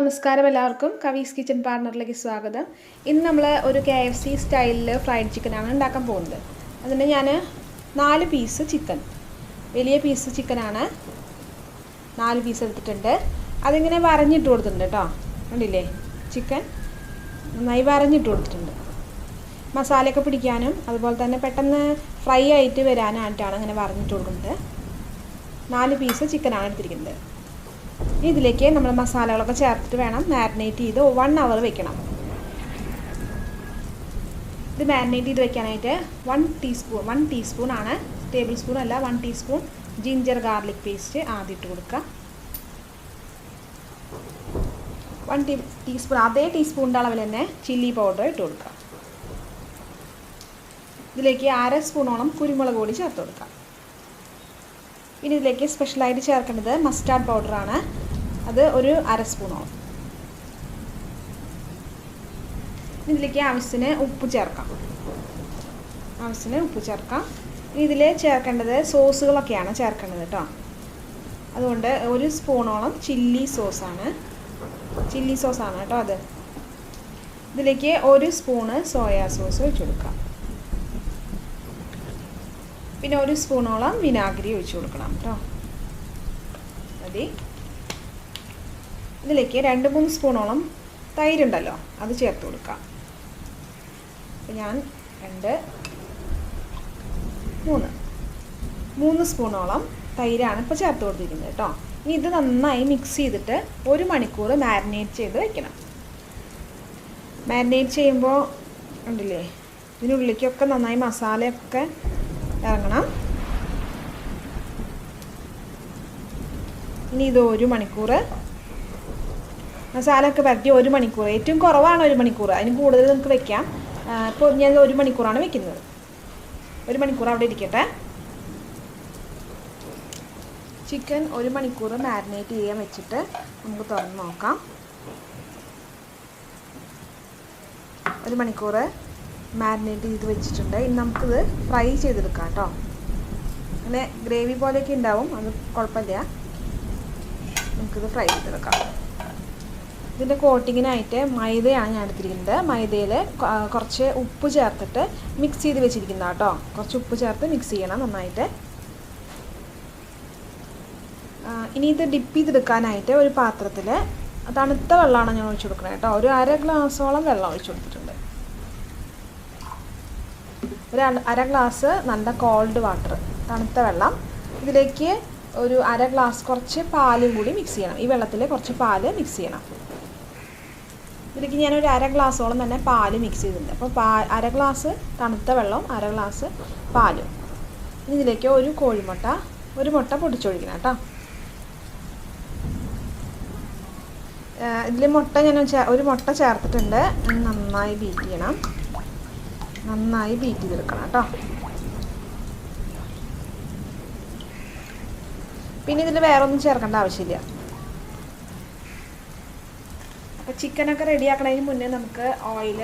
നമസ്കാരം എല്ലാവർക്കും കവീസ് കിച്ചൺ പാർട്ണറിലേക്ക് സ്വാഗതം. ഇന്ന് നമ്മൾ ഒരു KFC സ്റ്റൈലിൽ ഫ്രൈഡ് ചിക്കനാണ് ഉണ്ടാക്കാൻ പോകുന്നത്. അതിന് ഞാൻ 4 പീസ് ചിക്കൻ, വലിയ പീസ് ചിക്കനാണ് 4 പീസ് എടുത്തിട്ടുണ്ട്. അതിങ്ങനെ വരഞ്ഞിട്ട് കൊടുത്തിട്ടുണ്ട് കേട്ടോ. കണ്ടില്ലേ, ചിക്കൻ നന്നായി വരഞ്ഞിട്ട് കൊടുത്തിട്ടുണ്ട്. മസാലയൊക്കെ പിടിക്കാനും അതുപോലെ തന്നെ പെട്ടെന്ന് ഫ്രൈ ആയിട്ട് വരാനായിട്ടാണ് അങ്ങനെ വരഞ്ഞിട്ട് കൊടുക്കുന്നത്. 4 പീസ് ചിക്കനാണ് എടുത്തിരിക്കുന്നത്. ഇതിലേക്ക് നമ്മൾ മസാലകളൊക്കെ ചേർത്തിട്ട് വേണം മാരിനേറ്റ് ചെയ്ത് 1 അവർ വെക്കണം. ഇത് മാരിനേറ്റ് ചെയ്ത് വെക്കാനായിട്ട് 1 ടീസ്പൂൺ ആണ്, ടേബിൾ സ്പൂൺ അല്ല, 1 ടീസ്പൂൺ ജിഞ്ചർ ഗാർലിക് പേസ്റ്റ് ആദ്യം ഇട്ട് കൊടുക്കുക. 1 ടീസ്പൂൺ അതേ ടീസ്പൂണിൻ്റെ അളവിൽ തന്നെ ചില്ലി പൗഡർ ഇട്ട് കൊടുക്കുക. ഇതിലേക്ക് 1/2 സ്പൂണോളം കുരുമുളക് പൊടി ചേർത്ത് കൊടുക്കുക. ഇനി ഇതിലേക്ക് സ്പെഷ്യലായിട്ട് ചേർക്കേണ്ടത് മസ്റ്റാർഡ് പൗഡറാണ്. അത് ഒരു 1/2 സ്പൂണോളം. ഇതിലേക്ക് ആവശ്യത്തിന് ഉപ്പ് ചേർക്കാം. ഇനി ഇതിൽ ചേർക്കേണ്ടത് സോസുകളൊക്കെയാണ് ചേർക്കേണ്ടത് കേട്ടോ. അതുകൊണ്ട് 1 സ്പൂണോളം ചില്ലി സോസാണ് കേട്ടോ അത്. ഇതിലേക്ക് 1 സ്പൂണ് സോയാ സോസ് ഒഴിച്ചു കൊടുക്കാം. പിന്നെ 1 സ്പൂണോളം വിനാഗിരി ഒഴിച്ചു കൊടുക്കണം കേട്ടോ, മതി. ഇതിലേക്ക് 2-3 സ്പൂണോളം തൈരുണ്ടല്ലോ, അത് ചേർത്ത് കൊടുക്കാം. അപ്പം ഞാൻ 3 സ്പൂണോളം തൈരാണ് ഇപ്പോൾ ചേർത്ത് കൊടുത്തിരിക്കുന്നത് കേട്ടോ. ഇനി ഇത് നന്നായി മിക്സ് ചെയ്തിട്ട് 1 മണിക്കൂർ മാരിനേറ്റ് ചെയ്ത് വെക്കണം. മാരിനേറ്റ് ചെയ്യുമ്പോൾ ഉണ്ടല്ലേ, ഇതിനുള്ളിലേക്കൊക്കെ നന്നായി മസാലയൊക്കെ ഇറങ്ങണം. ഇനി ഇത് 1 മണിക്കൂർ മസാല ഒക്കെ പരട്ടി 1 മണിക്കൂർ, ഏറ്റവും കുറവാണ് 1 മണിക്കൂർ, അതിന് കൂടുതൽ നമുക്ക് വെക്കാം. ഇപ്പോൾ ഞാൻ 1 മണിക്കൂറാണ് വെക്കുന്നത്. 1 മണിക്കൂർ അവിടെ ഇരിക്കട്ടെ. ചിക്കൻ 1 മണിക്കൂർ മാരിനേറ്റ് ചെയ്യാൻ വെച്ചിട്ട് നമുക്ക് തുറന്ന് നോക്കാം. 1 മണിക്കൂർ മാരിനേറ്റ് ചെയ്ത് വെച്ചിട്ടുണ്ട്. ഇനി നമുക്കിത് ഫ്രൈ ചെയ്തെടുക്കാം കേട്ടോ. അങ്ങനെ ഗ്രേവി പോലെയൊക്കെ ഉണ്ടാവും, അത് കുഴപ്പമില്ല. നമുക്കിത് ഫ്രൈ ചെയ്തെടുക്കാം. ഇതിൻ്റെ കോട്ടിങ്ങിനായിട്ട് മൈദയാണ് ഞാൻ എടുത്തിരിക്കുന്നത്. മൈദയിൽ കുറച്ച് ഉപ്പ് ചേർത്തിട്ട് മിക്സ് ചെയ്ത് വെച്ചിരിക്കുന്നത് കേട്ടോ. കുറച്ച് ഉപ്പ് ചേർത്ത് മിക്സ് ചെയ്യണം നന്നായിട്ട്. ഇനി ഇത് ഡിപ്പ് ചെയ്തെടുക്കാനായിട്ട് ഒരു പാത്രത്തിൽ തണുത്ത വെള്ളമാണ് ഞാൻ ഒഴിച്ചു കൊടുക്കുന്നത് കേട്ടോ. ഒരു 1/2 ഗ്ലാസോളം വെള്ളം ഒഴിച്ചു കൊടുത്തിട്ടുണ്ട്. ഒരു 1/2 ഗ്ലാസ് നല്ല കോൾഡ് വാട്ടർ, തണുത്ത വെള്ളം. ഇതിലേക്ക് ഒരു 1/2 ഗ്ലാസ് കുറച്ച് പാലും കൂടി മിക്സ് ചെയ്യണം. ഈ വെള്ളത്തിൽ കുറച്ച് പാല് മിക്സ് ചെയ്യണം. ഇതിലേക്ക് ഞാനൊരു 1/2 ഗ്ലാസോളം തന്നെ പാല് മിക്സ് ചെയ്തിട്ടുണ്ട്. അപ്പോൾ 1/2 ഗ്ലാസ് തണുത്ത വെള്ളവും 1/2 ഗ്ലാസ് പാലും. ഇനി ഇതിലേക്ക് ഒരു മുട്ട പൊടിച്ചൊഴിക്കണം കേട്ടോ. ഇതിൽ ഞാൻ ഒരു മുട്ട ചേർത്തിട്ടുണ്ട്. നന്നായി ബീറ്റ് ചെയ്യണം, നന്നായി ബീറ്റ് ചെയ്തെടുക്കണം കേട്ടോ. പിന്നെ ഇതിൽ വേറെ ഒന്നും ചേർക്കേണ്ട ആവശ്യമില്ല. അപ്പോൾ ചിക്കനൊക്കെ റെഡിയാക്കണതിന് മുന്നേ നമുക്ക് ഓയിൽ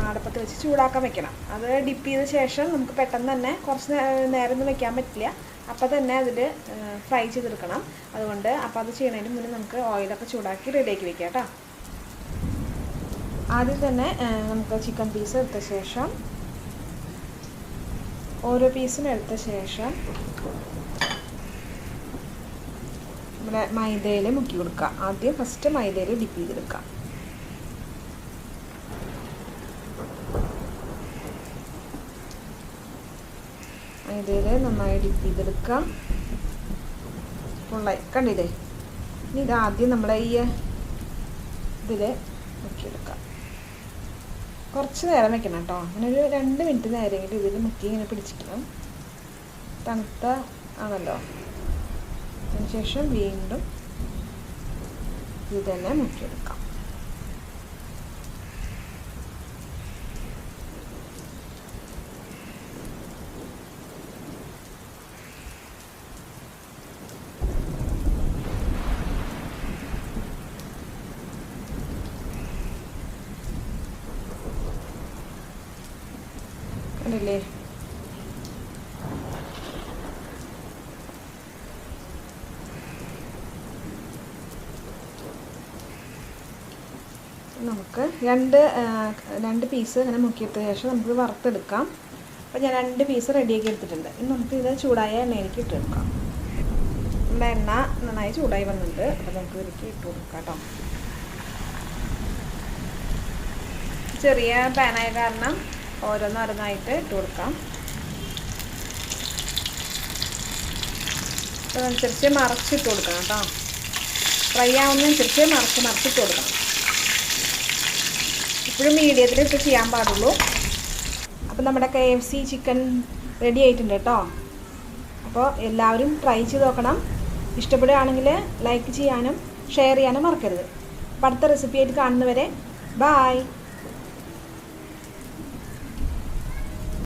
അടുപ്പത്ത് വെച്ച് ചൂടാക്കാൻ വെക്കണം. അത് ഡിപ്പ് ചെയ്ത ശേഷം നമുക്ക് പെട്ടെന്ന് തന്നെ കുറച്ച് നേരം ഒന്നും വെക്കാൻ പറ്റില്ല, അപ്പോൾ തന്നെ അതിൽ ഫ്രൈ ചെയ്തെടുക്കണം. അതുകൊണ്ട് അപ്പോൾ അത് ചെയ്യുന്നതിന് മുന്നേ നമുക്ക് ഓയിലൊക്കെ ചൂടാക്കി റെഡിയാക്കി വെക്കാം കേട്ടോ. ആദ്യം തന്നെ നമുക്ക് ചിക്കൻ പീസ് എടുത്ത ശേഷം ഓരോ പീസും എടുത്ത ശേഷം നമ്മുടെ മൈദയിൽ മുക്കി കൊടുക്കുക. ആദ്യം ഫസ്റ്റ് മൈദയിൽ ഡിപ്പ് ചെയ്തെടുക്കുക. മൈദയിൽ നന്നായി ഡിപ്പ് ചെയ്തെടുക്കുക. ഫുള്ളായി കണ്ടില്ലേ. ഇനി ഇത് ആദ്യം നമ്മളെ ഈ ഇതിൽ മുക്കിയെടുക്കുക. കുറച്ച് നേരം വെക്കണം കേട്ടോ. അങ്ങനെ ഒരു 2 മിനിറ്റ് നേരമെങ്കിലും ഇതിൽ മുക്കി ഇങ്ങനെ പിടിച്ചിക്കണം. തണുത്ത ആണല്ലോ. അതിനുശേഷം വീണ്ടും ഇത് തന്നെ മുക്കിയെടുക്കാം. കണ്ടില്ലേ, നമുക്ക് രണ്ട് പീസ് ഇങ്ങനെ മുക്കിയിട്ട ശേഷം നമുക്ക് വറുത്തെടുക്കാം. അപ്പോൾ ഞാൻ 2 പീസ് റെഡിയാക്കി എടുത്തിട്ടുണ്ട്. ഇനി നമുക്ക് ഇത് ചൂടായ എണ്ണയിലേക്ക് ഇട്ടെടുക്കാം. നമ്മുടെ എണ്ണ നന്നായി ചൂടായി വന്നിട്ടുണ്ട്. അപ്പോൾ നമുക്ക് ഇതിലേക്ക് ഇട്ട് കൊടുക്കാം കേട്ടോ. ചെറിയ പാനായ കാരണം ഓരോന്നോരോന്നായിട്ട് ഇട്ട് കൊടുക്കാം. അതനുസരിച്ച് മറച്ചിട്ട് കൊടുക്കണം കേട്ടോ. ഫ്രൈ ആവുന്നതനുസരിച്ച് മറിച്ചിട്ട് കൊടുക്കണം. ഇപ്പോഴും മീഡിയത്തിലിട്ട് ചെയ്യാൻ പാടുള്ളൂ. അപ്പോൾ നമ്മുടെ KFC ചിക്കൻ റെഡി ആയിട്ടുണ്ട് കേട്ടോ. അപ്പോൾ എല്ലാവരും ട്രൈ ചെയ്ത് നോക്കണം. ഇഷ്ടപ്പെടുകയാണെങ്കിൽ ലൈക്ക് ചെയ്യാനും ഷെയർ ചെയ്യാനും മറക്കരുത്. അപ്പോൾ അടുത്ത റെസിപ്പി ആയിട്ട് കാണുന്നവരെ ബായ്.